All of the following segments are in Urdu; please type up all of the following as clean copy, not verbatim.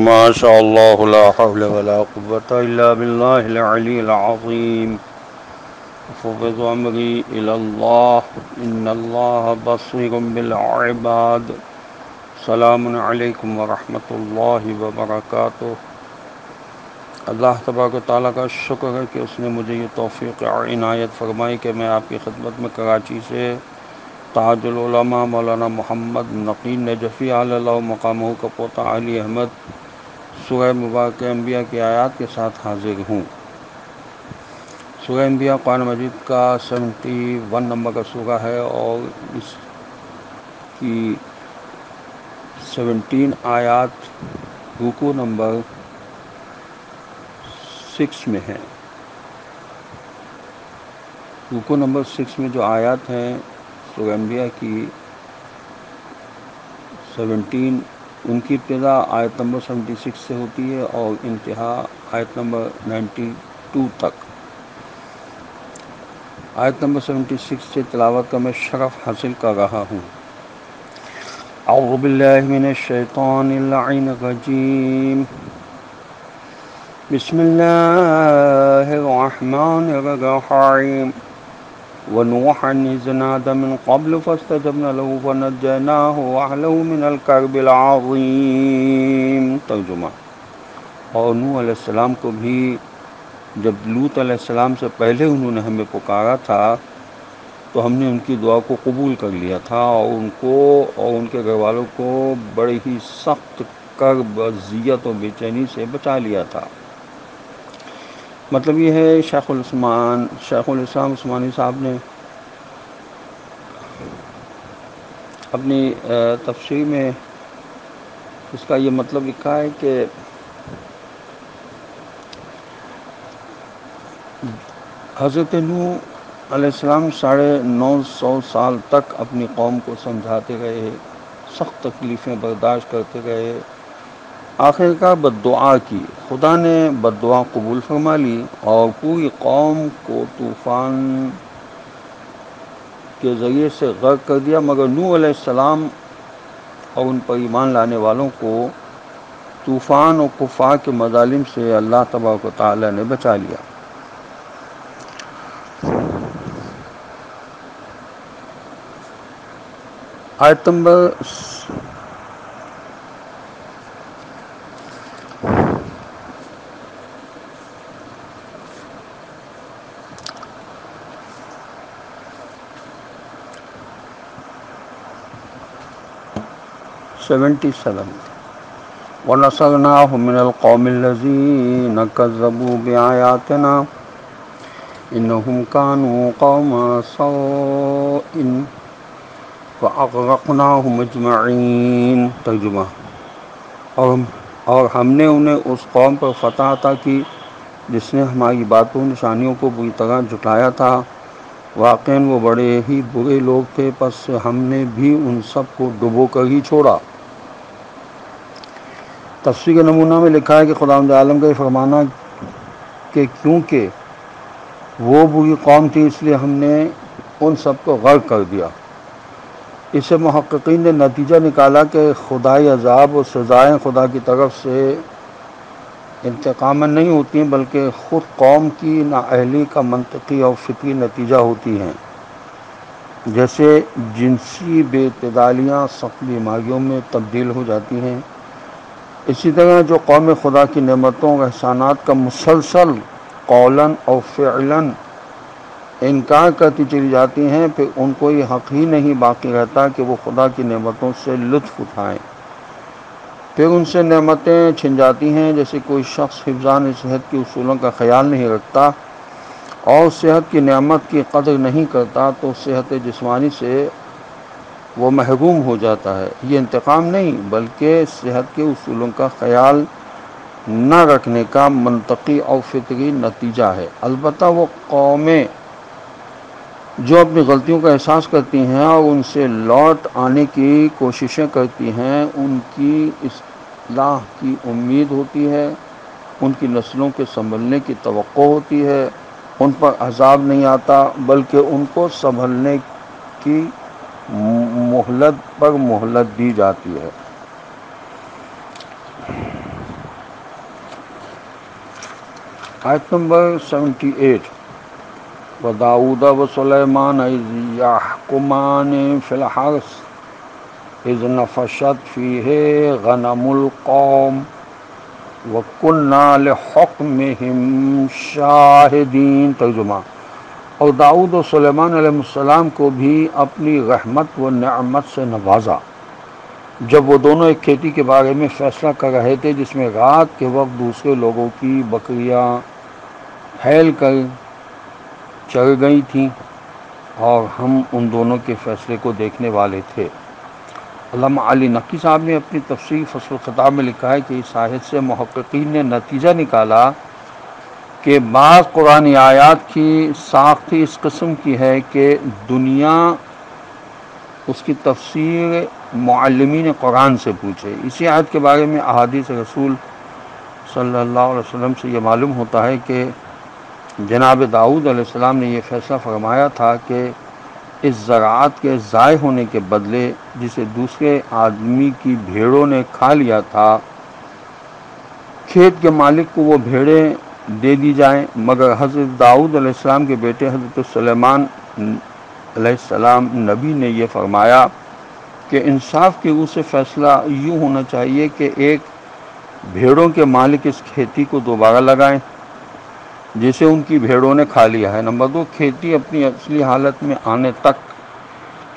ما شاء الله لا حول ولا قوة إلا بالله العلي العظيم فوض أمري إلى الله إن الله بصير بالعباد سلام علیکم ورحمۃ اللہ وبرکاتہ۔ اللہ تبارک و تعالیٰ کا شکر ہے کہ اس نے مجھے یہ توفیق عنایت فرمائی کہ میں آپ کی خدمت میں کراچی سے تاج العلماء مولانا محمد نقی نجفی علی اللہ مقامہ کا پوتا علی احمد سورہ مبارکہ انبیاء کی آیات کے ساتھ حاضر ہوں۔ سورہ انبیاء قرآن مجید کا 71 نمبر کا سورہ ہے اور اس کی 17 آیات رکوع نمبر 6 میں ہیں۔ رکوع نمبر 6 میں جو آیات ہیں سورہ انبیاء کی 17، ان کی ابتدا آیت نمبر 76 سے ہوتی ہے اور انتہا آیت نمبر 92 تک۔ آیت نمبر 76 سے تلاوت کا میں شرف حاصل کر رہا ہوں۔ اعوذ باللہ من الشیطان اللعین الرجیم، بسم اللہ الرحمن الرحیم، وَنُوحًا إِذْ نَادَىٰ مِن قَبْلُ فَاسْتَجَبْنَا لَهُ فَنَجَّيْنَاهُ وَأَهْلَهُ مِنَ الْكَرْبِ الْعَظِيمِ۔ ترجمہ: اور نوح علیہ السلام کو بھی جب لوط علیہ السلام سے پہلے انہوں نے ہمیں پکارا تھا تو ہم نے ان کی دعا کو قبول کر لیا تھا اور ان کو اور ان کے گھر والوں کو بڑی ہی سخت کرب، اذیت و بے چینی سے بچا لیا تھا۔ مطلب یہ ہے شیخ الاسلام عثمانی صاحب نے اپنی تفسیر میں اس کا یہ مطلب لکھا ہے کہ حضرت نوح علیہ السلام 950 سال تک اپنی قوم کو سمجھاتے رہے، سخت تکلیفیں برداشت کرتے رہے، آخر کار بد دعا کی، خدا نے بد دعا قبول فرما لی اور پوری قوم کو طوفان کے ذریعے سے غرق کر دیا، مگر نوح علیہ السلام اور ان پر ایمان لانے والوں کو طوفان اور کفار کے مظالم سے اللہ تبارک و تعالی نے بچا لیا۔ آیت نمبر 77، وَنَصَرْنَاهُ مِنَ الْقَوْمِ الَّذِينَ كَذَّبُوا بِآيَاتِنَا إِنَّهُمْ كَانُوا قَوْمَ سَوْءٍ فَأَغْرَقْنَاهُمْ أَجْمَعِينَ۔ ترجمہ: اور ہم نے انہیں اس قوم پر فتح عطا کی جس نے ہماری باتوں نشانیوں کو بری طرح جھٹلایا تھا، واقعاً وہ بڑے ہی برے لوگ تھے، پس ہم نے بھی ان سب کو ڈبو کر ہی چھوڑا۔ تفسیر کے نمونہ میں لکھا ہے کہ خداوند عالم کا یہ فرمانا کہ کیونکہ وہ بری قوم تھی اس لیے ہم نے ان سب کو غرق کر دیا۔ اس سے محققین نے نتیجہ نکالا کہ خدائی عذاب اور سزائیں خدا کی طرف سے انتقاماً نہیں ہوتی ہیں بلکہ خود قوم کی نااہلی کا منطقی اور فطری نتیجہ ہوتی ہیں، جیسے جنسی بے اعتدالیاں سخت بیماریوں میں تبدیل ہو جاتی ہیں، اسی طرح جو قوم خدا کی نعمتوں اور احسانات کا مسلسل قولاً اور فعلاً انکار کرتی چلی جاتی ہیں، پھر ان کو یہ حق ہی نہیں باقی رہتا کہ وہ خدا کی نعمتوں سے لطف اٹھائیں، پھر ان سے نعمتیں چھن جاتی ہیں، جیسے کوئی شخص حفظان صحت کے اصولوں کا خیال نہیں رکھتا اور صحت کی نعمت کی قدر نہیں کرتا تو صحت جسمانی سے وہ محروم ہو جاتا ہے۔ یہ انتقام نہیں بلکہ صحت کے اصولوں کا خیال نہ رکھنے کا منطقی اور فطری نتیجہ ہے۔ البتہ وہ قومیں جو اپنی غلطیوں کا احساس کرتی ہیں اور ان سے لوٹ آنے کی کوششیں کرتی ہیں، ان کی اصلاح کی امید ہوتی ہے، ان کی نسلوں کے سنبھلنے کی توقع ہوتی ہے، ان پر عذاب نہیں آتا بلکہ ان کو سنبھلنے کی مہلت پر مہلت دی جاتی ہے۔ آیت نمبر 78 وَدَاوُودَ وَسُلَيْمَانَ إِذْ يَحْكُمَانِ فِي الْحَرْثِ إِذْ نَفَشَتْ فِيهِ غَنَمُ الْقَوْمِ وَكُنَّا لِحُكْمِهِمْ شَاهِدِينَ۔ ترجمہ: اور داؤد و سلیمان علیہ السلام کو بھی اپنی رحمت و نعمت سے نوازا جب وہ دونوں ایک کھیتی کے بارے میں فیصلہ کر رہے تھے جس میں رات کے وقت دوسرے لوگوں کی بکریاں پھیل کر چر گئی تھیں اور ہم ان دونوں کے فیصلے کو دیکھنے والے تھے۔ علامہ علی نقی صاحب نے اپنی تفسیر فصل الخطاب میں لکھا ہے کہ اس آیت سے محققین نے نتیجہ نکالا کہ بعض قرآنی آیات کی ساخت اس قسم کی ہے کہ دنیا اس کی تفسیر معلمین قرآن سے پوچھے۔ اسی آیت کے بارے میں احادیث رسول صلی اللہ علیہ وسلم سے یہ معلوم ہوتا ہے کہ جناب داؤد علیہ السلام نے یہ فیصلہ فرمایا تھا کہ اس زراعت کے ضائع ہونے کے بدلے جسے دوسرے آدمی کی بھیڑوں نے کھا لیا تھا، کھیت کے مالک کو وہ بھیڑیں دے دی جائیں، مگر حضرت داؤد علیہ السلام کے بیٹے حضرت سلیمان علیہ السلام نبی نے یہ فرمایا کہ انصاف کی روح سے فیصلہ یوں ہونا چاہیے کہ ایک بھیڑوں کے مالک اس کھیتی کو دوبارہ لگائیں جسے ان کی بھیڑوں نے کھا لیا ہے۔ نمبر 2، کھیتی اپنی اصلی حالت میں آنے تک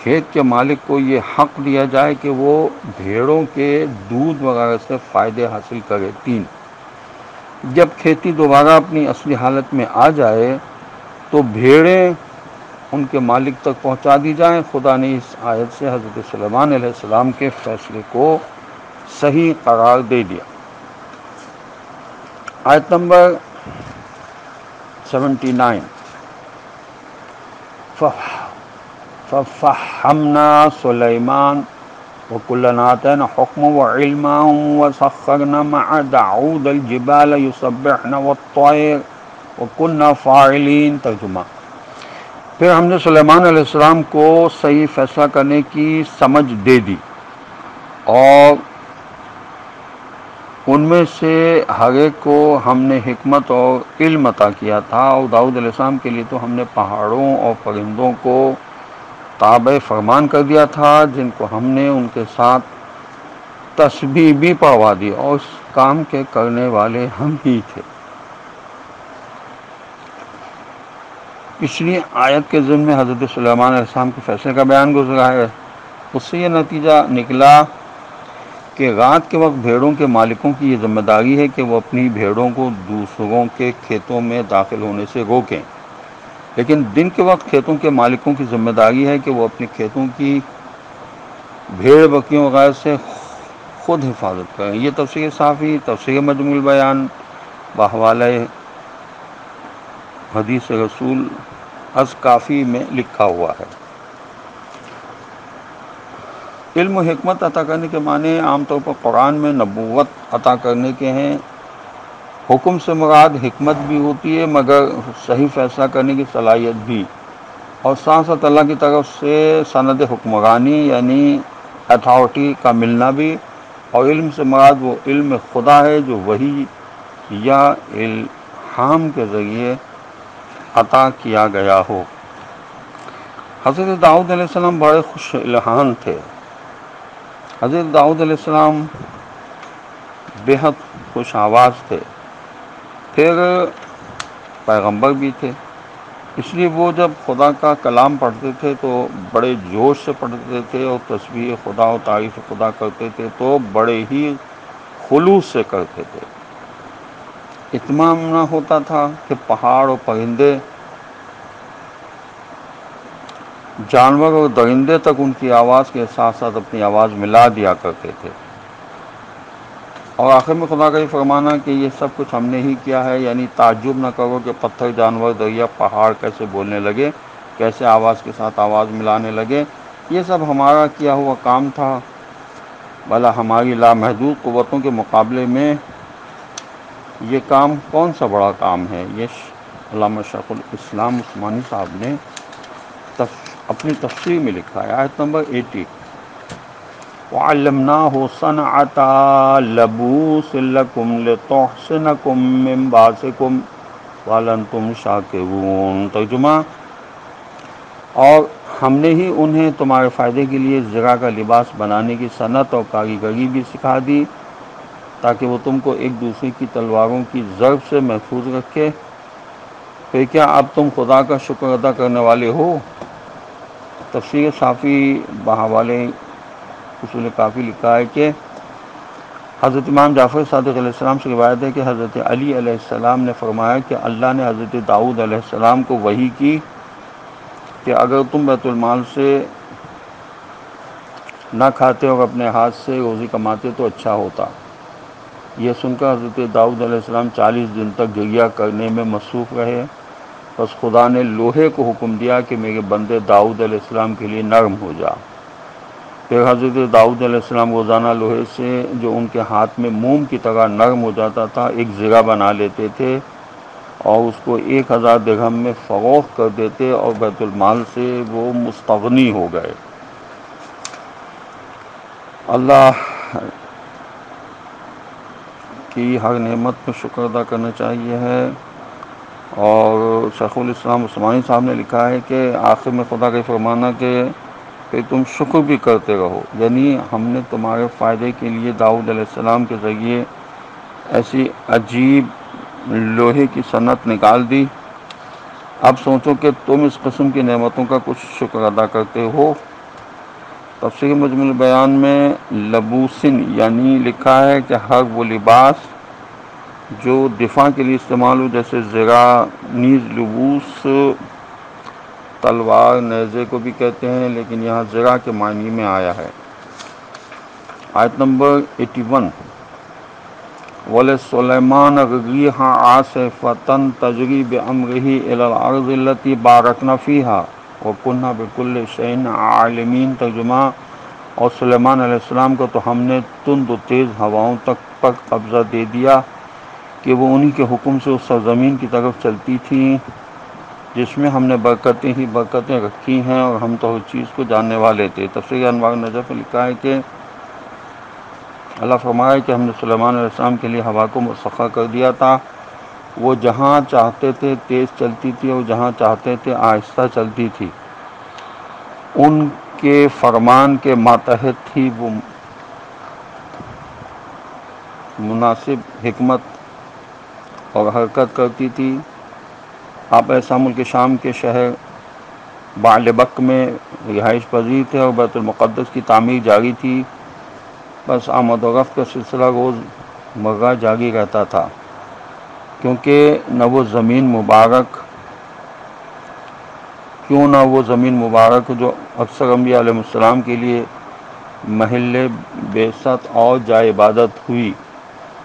کھیت کے مالک کو یہ حق دیا جائے کہ وہ بھیڑوں کے دودھ وغیرہ سے فائدے حاصل کرے۔ 3، جب کھیتی دوبارہ اپنی اصلی حالت میں آ جائے تو بھیڑیں ان کے مالک تک پہنچا دی جائیں۔ خدا نے اس آیت سے حضرت سلیمان علیہ السلام کے فیصلے کو صحیح قرار دے دیا۔ آیت نمبر 79 فَفَحَّمْنَا سُلَيْمَانَ وَكُلًّا آتَيْنَا حُكْمًا وَعِلْمًا وَسَخَّرْنَا مَعَ دَاوُودَ الْجِبَالَ يُسَبِّحْنَ وَالطَّيْرَ وَكُنَّا فَاعِلِينَ۔ ترجمہ: پھر ہم نے سلیمان علیہ السلام کو صحیح فیصلہ کرنے کی سمجھ دے دی اور ان میں سے ہر ایک کو ہم نے حکمت اور علم عطا کیا تھا، اور داؤد علیہ السلام کے لیے تو ہم نے پہاڑوں اور پرندوں کو تابع فرمان کر دیا تھا جن کو ہم نے ان کے ساتھ تسبیح بھی پڑھوا دی، اور اس کام کے کرنے والے ہم ہی تھے۔ پچھلی آیت کے ضمن میں حضرت سلیمان علیہ السلام کے فیصلے کا بیان گزرا ہے۔ اس سے یہ نتیجہ نکلا کہ رات کے وقت بھیڑوں کے مالکوں کی یہ ذمہ داری ہے کہ وہ اپنی بھیڑوں کو دوسروں کے کھیتوں میں داخل ہونے سے روکیں، لیکن دن کے وقت کھیتوں کے مالکوں کی ذمہ داری ہے کہ وہ اپنے کھیتوں کی بھیڑ بکریوں وغیرہ سے خود حفاظت کریں۔ یہ تفسیر صافی، تفسیر مجموع البیان بحوالہ حدیث رسول از کافی میں لکھا ہوا ہے۔ علم و حکمت عطا کرنے کے معنی عام طور پر قرآن میں نبوت عطا کرنے کے ہیں۔ حکم سے مراد حکمت بھی ہوتی ہے مگر صحیح فیصلہ کرنے کی صلاحیت بھی، اور ساتھ ساتھ اللہ کی طرف سے سند حکمرانی یعنی اتھارٹی کا ملنا بھی، اور علم سے مراد وہ علم خدا ہے جو وحی یا الہام کے ذریعے عطا کیا گیا ہو۔ حضرت داؤد علیہ السلام بڑے خوش الحان تھے۔ حضرت داؤد علیہ السلام بےحد خوش آواز تھے، پھر پیغمبر بھی تھے، اس لیے وہ جب خدا کا کلام پڑھتے تھے تو بڑے جوش سے پڑھتے تھے، اور تسبیح خدا و تعریف خدا کرتے تھے تو بڑے ہی خلوص سے کرتے تھے۔ اتمام نہ ہوتا تھا کہ پہاڑ اور پرندے، جانور اور درندے تک ان کی آواز کے ساتھ ساتھ اپنی آواز ملا دیا کرتے تھے۔ اور آخر میں خدا کا یہ فرمانا کہ یہ سب کچھ ہم نے ہی کیا ہے، یعنی تعجب نہ کرو کہ پتھر، جانور، دریا، پہاڑ کیسے بولنے لگے، کیسے آواز کے ساتھ آواز ملانے لگے، یہ سب ہمارا کیا ہوا کام تھا، بھلا ہماری لامحدود قوتوں کے مقابلے میں یہ کام کون سا بڑا کام ہے۔ یہ علامہ شیخ الاسلام عثمانی صاحب نے اپنی تفسیر میں لکھا ہے۔ آیت نمبر 80 وَعَلَّمْنَاهُ صَنْعَةَ لَبُوسٍ لَكُمْ لِتُحْصِنَكُم مِّن بَأْسِكُمْ وَلَنْتُمْ شَاكِرُونَ۔ ترجمہ: اور ہم نے ہی انہیں تمہارے فائدے کے لیے زرع کا لباس بنانے کی صنعت اور کاریگری بھی سکھا دی تاکہ وہ تم کو ایک دوسرے کی تلواروں کی ضرب سے محفوظ رکھے۔ پھر کیا اب تم خدا کا شکر ادا کرنے والے ہو؟ تفسیر صافی بحوالے اصول کافی لکھا ہے کہ حضرت امام جعفر صادق علیہ السلام سے روایت ہے کہ حضرت علی علیہ السلام نے فرمایا کہ اللہ نے حضرت داؤد علیہ السلام کو وحی کی کہ اگر تم بیت المال سے نہ کھاتے اور اپنے ہاتھ سے روزی کماتے تو اچھا ہوتا۔ یہ سن کر حضرت داؤد علیہ السلام 40 دن تک گریہ کرنے میں مصروف رہے۔ بس خدا نے لوہے کو حکم دیا کہ میرے بندے داؤد علیہ السلام کے لیے نرم ہو جا۔ پھر حضرت داؤد علیہ السلام روزانہ لوہے سے جو ان کے ہاتھ میں موم کی طرح نرم ہو جاتا تھا ایک زرہ بنا لیتے تھے اور اس کو 1000 درہم میں فروخت کر دیتے اور بیت المال سے وہ مستغنی ہو گئے۔ اللہ کی ہر نعمت پر شکر ادا کرنا چاہیے ہے۔ اور شیخ الاسلام عثمانی صاحب نے لکھا ہے کہ آخر میں خدا کا فرمانا کہ تم شکر بھی کرتے رہو، یعنی ہم نے تمہارے فائدے کے لیے داؤد علیہ السلام کے ذریعے ایسی عجیب لوہے کی صنعت نکال دی۔ اب سوچو کہ تم اس قسم کی نعمتوں کا کچھ شکر ادا کرتے ہو۔ تفسیر مجمع البیان میں لبوسن یعنی لکھا ہے کہ ہر وہ لباس جو دفاع کے لیے استعمال ہو، جیسے زرہ، نیز لبوس تلوار نیزے کو بھی کہتے ہیں، لیکن یہاں زرہ کے معنی میں آیا ہے۔ آیت نمبر 81 وَلِسُلَيْمَانَ الرِّيحَ عَاصِفَةً تَجْرِي بِأَمْرِهِ إِلَى الْأَرْضِ الَّتِي بَارَكْنَا فِيهَا وَكُنَّا بِكُلِّ شَيْءٍ عَالِمِينَ۔ ترجمہ: اور سلیمان علیہ السلام کو تو ہم نے تند و تیز ہواؤں تک پر قبضہ دے دیا کہ وہ انہی کے حکم سے اس سرزمین کی طرف چلتی تھیں جس میں ہم نے برکتیں ہی برکتیں رکھی ہیں اور ہم تو ہر چیز کو جاننے والے تھے۔ تفسیر انوار النجف میں لکھا ہے کہ اللہ فرمایا کہ ہم نے سلیمان علیہ السلام کے لیے ہوا کو مسخر کر دیا تھا، وہ جہاں چاہتے تھے تیز چلتی تھی اور جہاں چاہتے تھے آہستہ چلتی تھی۔ ان کے فرمان کے ماتحت ہی وہ مناسب حکمت اور حرکت کرتی تھی۔ آپ ایسا ملک شام کے شہر بعلبک میں رہائش پذیر تھے اور بیت المقدس کی تعمیر جاری تھی۔ بس آمد و رفت کا سلسلہ روز مرہ جاری رہتا تھا، کیوں نہ وہ زمین مبارک جو اکثر انبیاء علیہ السلام کے لیے محل بعثت اور جائے عبادت ہوئی۔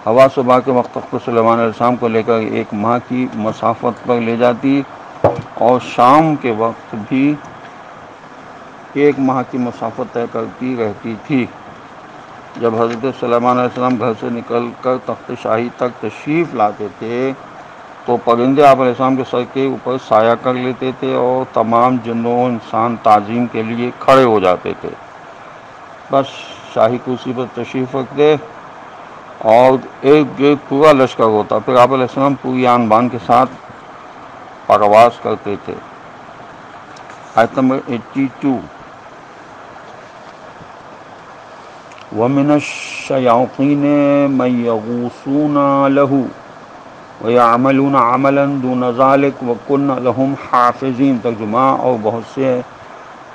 ہوا صبح کے وقت پر سلیمان علیہ السلام کو لے کر 1 ماہ کی مسافت پر لے جاتی اور شام کے وقت بھی 1 ماہ کی مسافت طے کرتی رہتی تھی۔ جب حضرت سلیمان علیہ السلام گھر سے نکل کر تخت شاہی تک تشریف لاتے تھے تو پرندے آپ علیہ السلام کے سر کے اوپر سایہ کر لیتے تھے اور تمام جن و انسان تعظیم کے لیے کھڑے ہو جاتے تھے۔ بس شاہی کرسی پر تشریف رکھتے اور ارد گرد پورا لشکر ہوتا، پھر آپ علیہ السلام پوری آن بان کے ساتھ پرواز کرتے تھے۔ آیت نمبر 82 وَمِنَ الشَّيَاطِينِ مَن يَغُوصُونَ لَهُ وَيَعْمَلُونَ عَمَلًا دُونَ ذَلِكَ وَكُنَّا لَهُمْ حَافِظِينَ۔ ترجمہ: اور بہت سے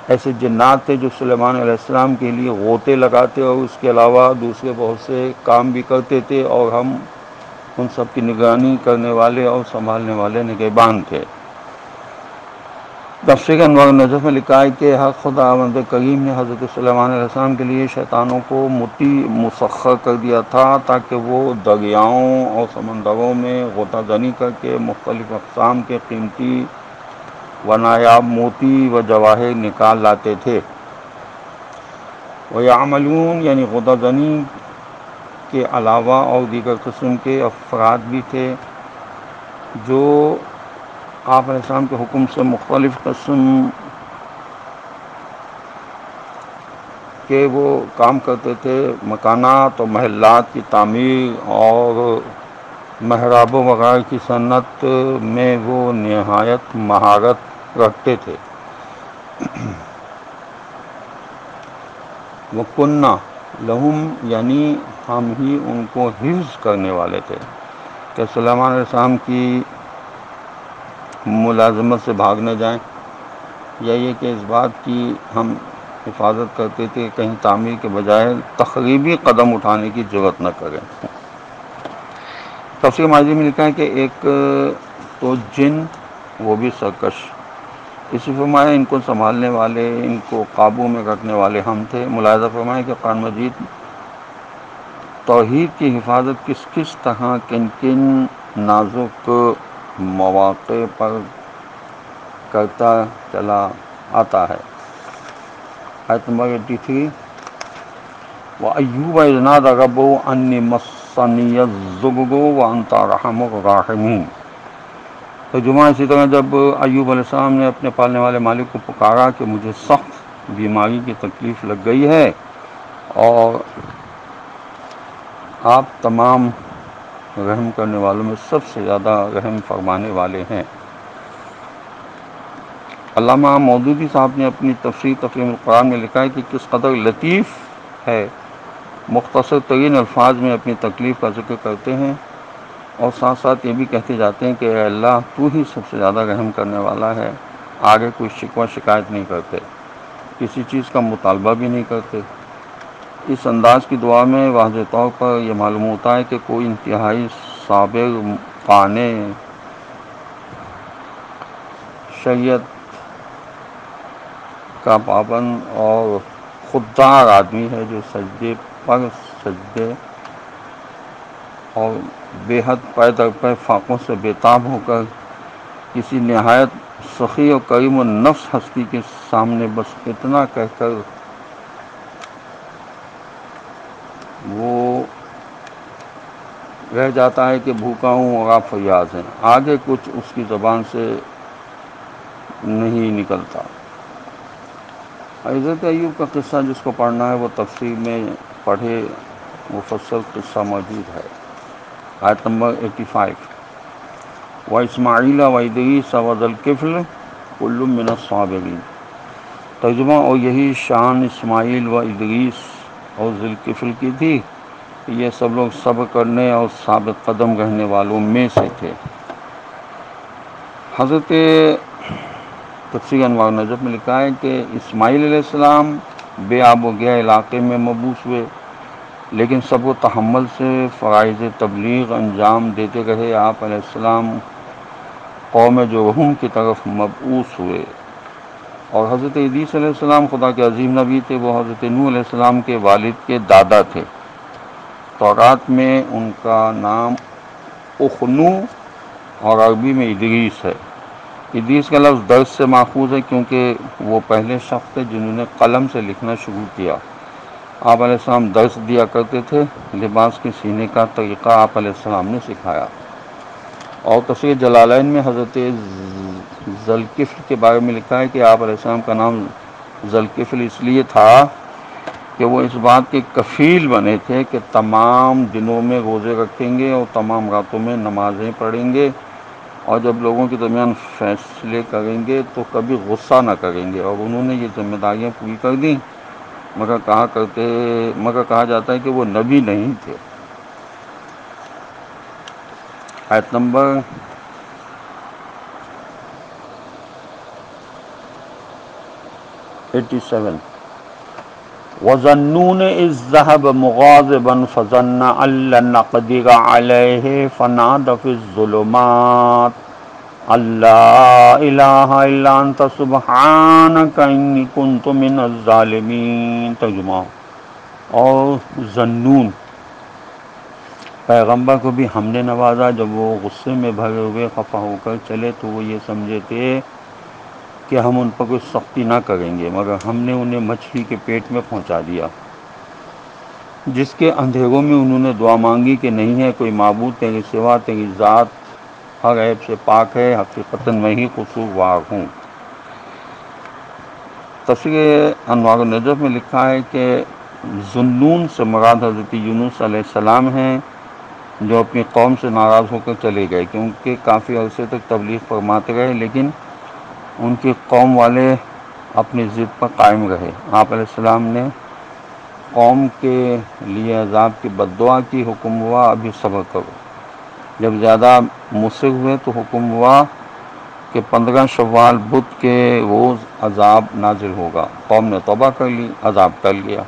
ایسے جنات تھے جو سلیمان علیہ السلام کے لیے غوطے لگاتے اور اس کے علاوہ دوسرے بہت سے کام بھی کرتے تھے، اور ہم ان سب کی نگرانی کرنے والے اور سنبھالنے والے نگہبان تھے۔ تفسیر انوار النجف میں لکھا ہے کہ حق خداوند کریم نے حضرت سلیمان علیہ السلام کے لیے شیطانوں کو مطیع مسخر کر دیا تھا تاکہ وہ دریاؤں اور سمندروں میں غوطہ زنی کر کے مختلف اقسام کے قیمتی و نایاب موتی و جواہر نکال لاتے تھے۔ وَيَعْمَلُونَ یعنی غوطہ زنی کے علاوہ اور دیگر قسم کے افراد بھی تھے جو آپ علیہ السلام کے حکم سے مختلف قسم کہ وہ کام کرتے تھے، مکانات اور محلات کی تعمیر اور محراب وغیرہ کی صنعت میں وہ نہایت مہارت رکھتے تھے۔ وَكُنَّا لَهُمْ یعنی ہم ہی ان کو حفظ کرنے والے تھے، کہ سلیمان علیہ السلام کی ملازمت سے بھاگ نہ جائیں، یا یہ کہ اس بات کی ہم حفاظت کرتے تھے کہیں تعمیر کے بجائے تخریبی قدم اٹھانے کی جرات نہ کریں۔ تفسیر ماضی میں لکھا ہے کہ ایک تو جن، وہ بھی سرکش، اسی فرمایا ان کو سنبھالنے والے، ان کو قابو میں رکھنے والے ہم تھے۔ ملاحظہ فرمائے کہ قرآن مجید توحید کی حفاظت کس کس طرح کن کن نازک مواقع پر کرتا چلا آتا ہے۔ آیت نمبر 83، وَأَيُّوبَ إِذْ نَادَىٰ رَبَّهُ أَنِّي مَسَّنِيَ الضُّرُّ وَأَنتَ أَرْحَمُ الرَّاحِمِينَ۔ ترجمہ اسی طرح جب ایوب علیہ السلام نے اپنے پالنے والے مالک کو پکارا کہ مجھے سخت بیماری کی تکلیف لگ گئی ہے اور آپ تمام رحم کرنے والوں میں سب سے زیادہ رحم فرمانے والے ہیں۔ علامہ مودودی صاحب نے اپنی تفسیر تفہیم القرآن میں لکھا ہے کہ کس قدر لطیف ہے، مختصر ترین الفاظ میں اپنی تکلیف کا ذکر کرتے ہیں اور ساتھ ساتھ یہ بھی کہتے جاتے ہیں کہ اے اللہ تو ہی سب سے زیادہ رحم کرنے والا ہے۔ آگے کوئی شکوہ شکایت نہیں کرتے، کسی چیز کا مطالبہ بھی نہیں کرتے۔ اس انداز کی دعا میں واضح طور پر یہ معلوم ہوتا ہے کہ کوئی انتہائی صابر، قانع، شریعت کا پابند اور خوددار آدمی ہے، جو سجدے پر سجدے اور بے حد پے در پے فاقوں سے بےتاب ہو کر کسی نہایت سخی اور کریم النفس ہستی کے سامنے بس اتنا کہہ کر وہ رہ جاتا ہے کہ بھوکا ہوں اور آپ فریاد ہیں، آگے کچھ اس کی زبان سے نہیں نکلتا۔ حضرت ایوب کا قصہ جس کو پڑھنا ہے وہ تفسیر میں پڑھے، مفصل قصہ موجود ہے۔ آیت نمبر 85، وَإِسْمَاعِيلَ وَإِدْرِيسَ وَذَا الْكِفْلِ كُلٌّ مِّنَ الصَّابِرِينَ۔ ترجمہ، اور یہی شان اسماعیل و ادریس اور ذی الکفل کی تھی کہ یہ سب لوگ صبر کرنے اور ثابت قدم رہنے والوں میں سے تھے۔ حضرت تفسیر انوار النجف میں لکھا ہے کہ اسماعیل علیہ السلام بے آب و گیا علاقے میں مبعوث ہوئے، لیکن صبر و تحمل سے فرائض تبلیغ انجام دیتے رہے۔ آپ علیہ السلام قوم جرہم کی طرف مبعوث ہوئے، اور حضرت ادریس علیہ السلام خدا کے عظیم نبی تھے، وہ حضرت نوح علیہ السلام کے والد کے دادا تھے۔ تورات میں ان کا نام اخنو اور عربی میں ادریس ہے۔ ادریس کا لفظ درس سے ماخوذ ہے کیونکہ وہ پہلے شخص تھے جنہوں نے قلم سے لکھنا شروع کیا۔ آپ علیہ السلام درس دیا کرتے تھے، لباس کے سینے کا طریقہ آپ علیہ السلام نے سکھایا۔ اور تفسیر جلالین میں حضرت ذوالکفل کے بارے میں لکھا ہے کہ آپ علیہ السلام کا نام ذوالکفل اس لیے تھا کہ وہ اس بات کے کفیل بنے تھے کہ تمام دنوں میں روزے رکھیں گے اور تمام راتوں میں نمازیں پڑھیں گے، اور جب لوگوں کے درمیان فیصلے کریں گے تو کبھی غصہ نہ کریں گے۔ اور انہوں نے یہ ذمہ داریاں پوری کر دیں، مگر کہا جاتا ہے کہ وہ نبی نہیں تھے۔ آیت نمبر 87، وَظَنُّونِ إِذْ ذَهَبَ مُغَاضِبًا فَظَنَّ أَن لَّن نَّقْدِرَ عَلَيْهِ فَنَادَىٰ فِي الظُّلُمَاتِ أَن لَّا إِلَٰهَ إِلَّا أَنتَ سُبْحَانَكَ إِنِّي كُنتُ مِنَ الظَّالِمِينَ۔ ترجمہ، اور ذنون پیغمبر کو بھی ہم نے نوازا، جب وہ غصے میں بھرے ہوئے خفا ہو کر چلے تو وہ یہ سمجھے تھے کہ ہم ان پر کوئی سختی نہ کریں گے، مگر ہم نے انہیں مچھلی کے پیٹ میں پہنچا دیا، جس کے اندھیروں میں انہوں نے دعا مانگی کہ نہیں ہے کوئی معبود تیرے سوا، تیری ذات ہر عیب سے پاک ہے، حقیقتاً میں ہی قصوروار ہوں۔ تفسیر انوار النجف میں لکھا ہے کہ ذنون سے مراد حضرت یونس علیہ السلام ہیں، جو اپنی قوم سے ناراض ہو کر چلے گئے، کیونکہ کافی عرصے تک تبلیغ فرماتے رہے لیکن ان کی قوم والے اپنی ضد پر قائم رہے۔ آپ علیہ السلام نے قوم کے لیے عذاب کی بد دعا کی، حکم ہوا ابھی صبر کرو۔ جب زیادہ مصر ہوئے تو حکم ہوا کہ 15 شوال بدھ کے روز عذاب نازل ہوگا۔ قوم نے توبہ کر لی، عذاب ٹل گیا،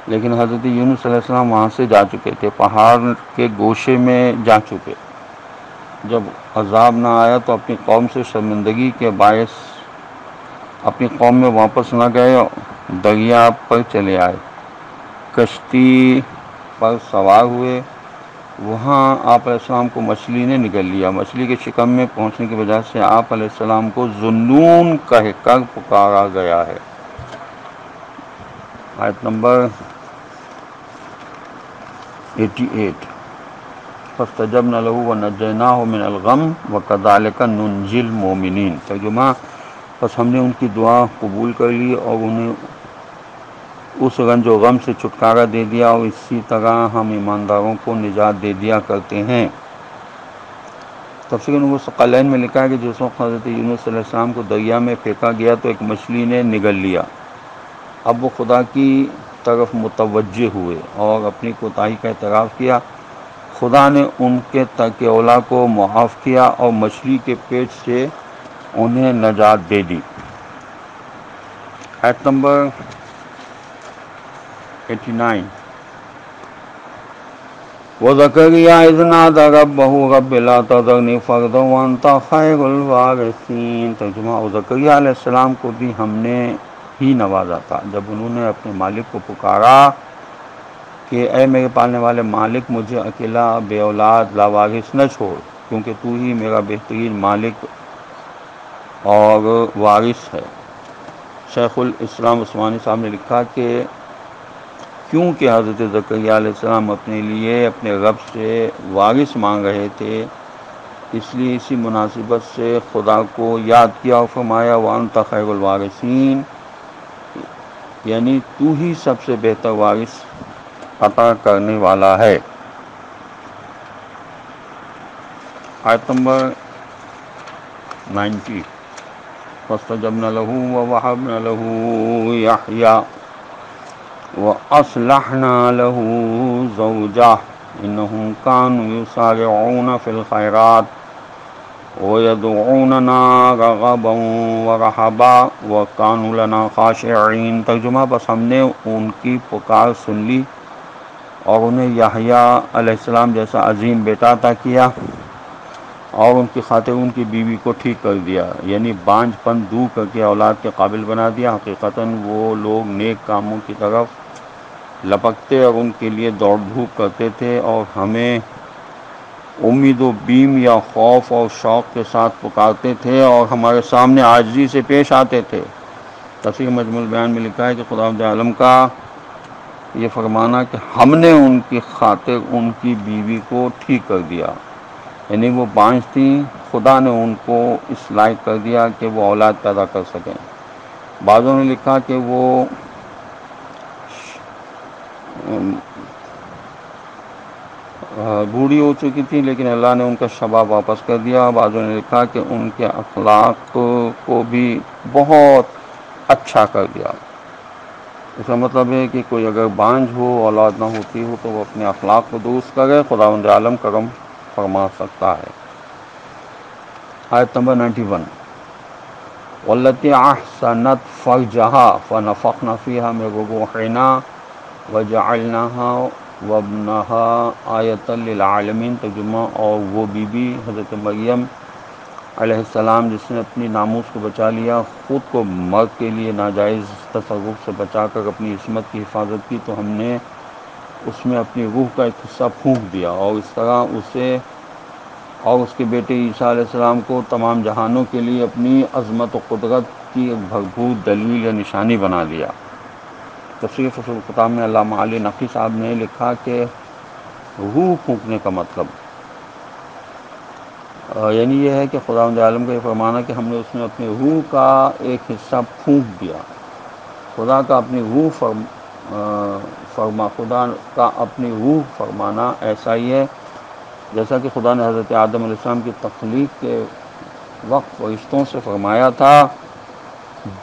لیکن حضرت یونس علیہ السلام وہاں سے جا چکے تھے، پہاڑ کے گوشے میں جا چکے۔ جب عذاب نہ آیا تو اپنی قوم سے شرمندگی کے باعث اپنی قوم میں واپس نہ گئے، دریا پر چلے آئے، کشتی پر سوار ہوئے۔ وہاں آپ علیہ السلام کو مچھلی نے نگل لیا۔ مچھلی کے شکم میں پہنچنے کی وجہ سے آپ علیہ السلام کو ذُنُّون کہہ کر پکارا گیا ہے۔ آیت نمبر 88۔ فاستجبنا له ونجيناه من الغم وكذلك ننجي المؤمنين۔ ترجمہ، بس ہم نے ان کی دعا قبول کر لی اور انہیں اس رنج و غم سے چھٹکارا دے دیا، اور اسی طرح ہم ایمانداروں کو نجات دے دیا کرتے ہیں۔ تفسیر نور ثقلین میں لکھا ہے کہ جس وقت حضرت یونس علیہ السلام کو دریا میں پھینکا گیا تو ایک مچھلی نے نگل لیا۔ اب وہ خدا کی طرف متوجہ ہوئے اور اپنی کوتاہی کا اعتراف کیا۔ خدا نے ان کے ترک اولا کو معاف کیا اور مچھلی کے پیٹ سے انہیں نجات دے دی۔ آیت نمبر 89۔ وَزَكَرِيَّا إِذْ نَادَىٰ رَبَّهُ رَبِّ لَا تَذَرْنِي فَرْدًا وَأَنتَ خَيْرُ الْوَارِثِينَ۔ ترجمہ، اور زکریا علیہ السلام کو بھی ہم نے ہی نوازا تھا جب انہوں نے اپنے مالک کو پکارا کہ اے میرے پالنے والے مالک، مجھے اکیلا بے اولاد لاوارث نہ چھوڑ، کیونکہ تو ہی میرا بہترین مالک اور وارث ہے۔ شیخ الاسلام عثمانی صاحب نے لکھا کہ کیونکہ حضرت زکریا علیہ السلام اپنے لیے اپنے رب سے وارث مانگ رہے تھے، اس لیے اسی مناسبت سے خدا کو یاد کیا اور فرمایا وَأَنْتَ خَيْرُ الْوَارِثِينَ، یعنی تو ہی سب سے بہتر وارث عطا کرنے والا ہے۔ آیت نمبر 90۔ فَاسْتَجَبْنَا لَهُ وَوَهَبْنَا لَهُ يَحْيَىٰ وَأَصْلَحْنَا لَهُ زَوْجَهُ إِنَّهُمْ كَانُوا يُسَارِعُونَ فِي الْخَيْرَاتِ وَيَدْعُونَنَا رَغَبًا وَرَهَبًا وَكَانُوا لَنَا خَاشِعِينَ۔ ترجمہ، بس ہم نے ان کی پکار سن لی اور انہیں یحییٰ علیہ السلام جیسا عظیم بیٹا عطا کیا، اور ان کی خاطر ان کی بیوی کو ٹھیک کر دیا، یعنی بانجھ پن دور کر کے اولاد کے قابل بنا دیا۔ حقیقتاً وہ لوگ نیک کاموں کی طرف لپکتے اور ان کے لیے دوڑ دھوپ کرتے تھے، اور ہمیں امید و بیم یا خوف اور شوق کے ساتھ پکارتے تھے اور ہمارے سامنے عاجزی سے پیش آتے تھے۔ تفسیر مجموع البیان میں لکھا ہے کہ خداوند عالم کا یہ فرمانا کہ ہم نے ان کی خاطر ان کی بیوی کو ٹھیک کر دیا، یعنی وہ بانجھ تھیں، خدا نے ان کو اس لائق کر دیا کہ وہ اولاد پیدا کر سکیں۔ بعضوں نے لکھا کہ وہ بوڑھی ہو چکی تھی لیکن اللہ نے ان کا شباب واپس کر دیا۔ بعضوں نے لکھا کہ ان کے اخلاق کو بھی بہت اچھا کر دیا۔ اس کا مطلب ہے کہ کوئی اگر بانجھ ہو، اولاد نہ ہوتی ہو، تو وہ اپنے اخلاق کو درست کرے، خداوند عالم کرم فرما سکتا ہے۔ آیت نمبر 91۔ وَالَّتِي أَحْصَنَتْ فَرْجَهَا فَنَفَخْنَا فِيهَا مِن رُّوحِنَا وَجَعَلْنَاهَا وَابْنَهَا آیَةً لِّلْعَالَمِينَ۔ ترجمہ، اور وہ بی بی حضرت مریم علیہ السلام جس نے اپنی ناموس کو بچا لیا، خود کو مرد کے لیے ناجائز تصرف سے بچا کر اپنی عصمت کی حفاظت کی، تو ہم نے اس میں اپنی روح کا ایک حصہ پھونک دیا، اور اس طرح اسے اور اس کے بیٹے عیسیٰ علیہ السلام کو تمام جہانوں کے لیے اپنی عظمت و قدرت کی ایک بھرپور دلیل یا نشانی بنا دیا۔ تفسیر فصل الختام میں علامہ علی نقی صاحب نے لکھا کہ روح پھونکنے کا مطلب یعنی یہ ہے کہ خداوند عالم کا یہ فرمانا کہ ہم نے اس میں اپنی روح کا ایک حصہ پھونک دیا۔ خدا کا اپنی روح خدا کا اپنی روح فرمانا ایسا ہی ہے جیسا کہ خدا نے حضرت آدم علیہ السلام کی تخلیق کے وقت فرشتوں سے فرمایا تھا،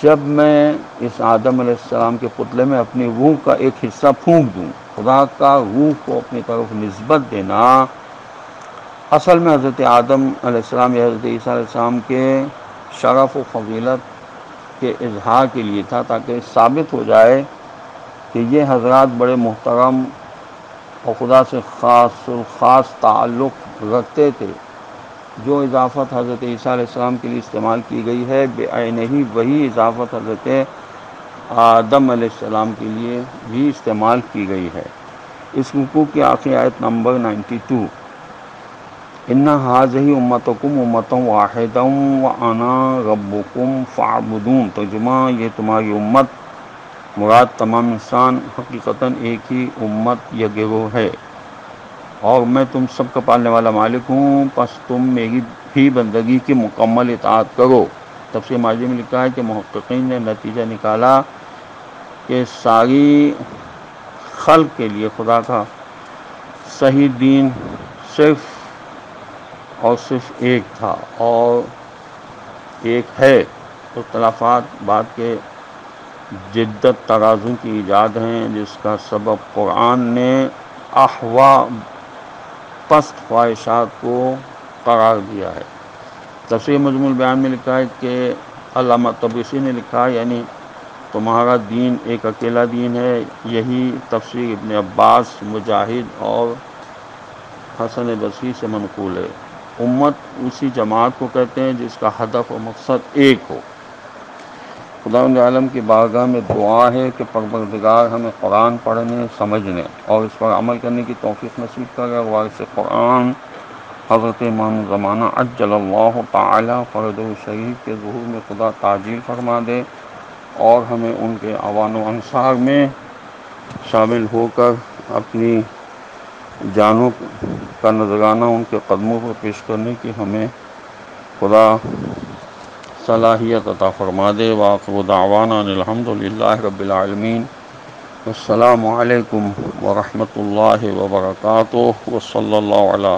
جب میں اس آدم علیہ السلام کے پتلے میں اپنی روح کا ایک حصہ پھونک دوں۔ خدا کا روح کو اپنی طرف نسبت دینا اصل میں حضرت آدم علیہ السلام یا حضرت عیسیٰ علیہ السلام کے شرف و فضیلت کے اظہار کے لیے تھا، تاکہ ثابت ہو جائے کہ یہ حضرات بڑے محترم اور خدا سے خاص تعلق رکھتے تھے۔ جو اضافت حضرت عیسیٰ علیہ السلام کے لیے استعمال کی گئی ہے بعینہ ہی وہی اضافت حضرت آدم علیہ السلام کے لیے بھی استعمال کی گئی ہے۔ اس رکوع کی آخری آیت نمبر 92، ان ھذہ امتکم امۃ واحدۃ وانا ربکم فاعبدون، ترجمہ یہ تمہاری امت مراد تمام انسان حقیقتاً ایک ہی امت یا گروہ ہے اور میں تم سب کا پالنے والا مالک ہوں، پس تم میری بھی بندگی کی مکمل اطاعت کرو۔ تفسیر ماجد میں لکھا ہے کہ محققین نے نتیجہ نکالا کہ ساری خلق کے لیے خدا کا صحیح دین صرف اور صرف ایک تھا اور ایک ہے۔ اختلافات بعد کے جدت ترازو کی ایجاد ہیں، جس کا سبب قرآن نے احوا پست خواہشات کو قرار دیا ہے۔ تفسیر مجموع البیان میں لکھا ہے کہ علامہ طبرسی نے لکھا یعنی تمہارا دین ایک اکیلا دین ہے۔ یہی تفسیر ابن عباس، مجاہد اور حسن بصری سے منقول ہے۔ امت اسی جماعت کو کہتے ہیں جس کا ہدف و مقصد ایک ہو۔ خداوند عالم کی بارگاہ میں دعا ہے کہ پروردگار ہمیں قرآن پڑھنے، سمجھنے اور اس پر عمل کرنے کی توفیق نصیب کرے، اور وارث قرآن حضرت امام زمانہ عجل اللہ تعالی فرجہ شریف کے ظہور میں خدا تعجیل فرما دے اور ہمیں ان کے اعوان و انصار میں شامل ہو کر اپنی جانوں کا نذرانہ ان کے قدموں پر پیش کرنے کی ہمیں خدا صلاحیت عطا فرما دے۔ وآخر دعوانا ان الحمد للہ رب العالمین۔ السلام علیکم ورحمۃ اللہ وبرکاتہ، وصلی اللہ علی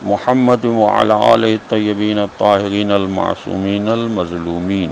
محمد وعلی آلہ الطیبین الطاہرین المعصومین المظلومین۔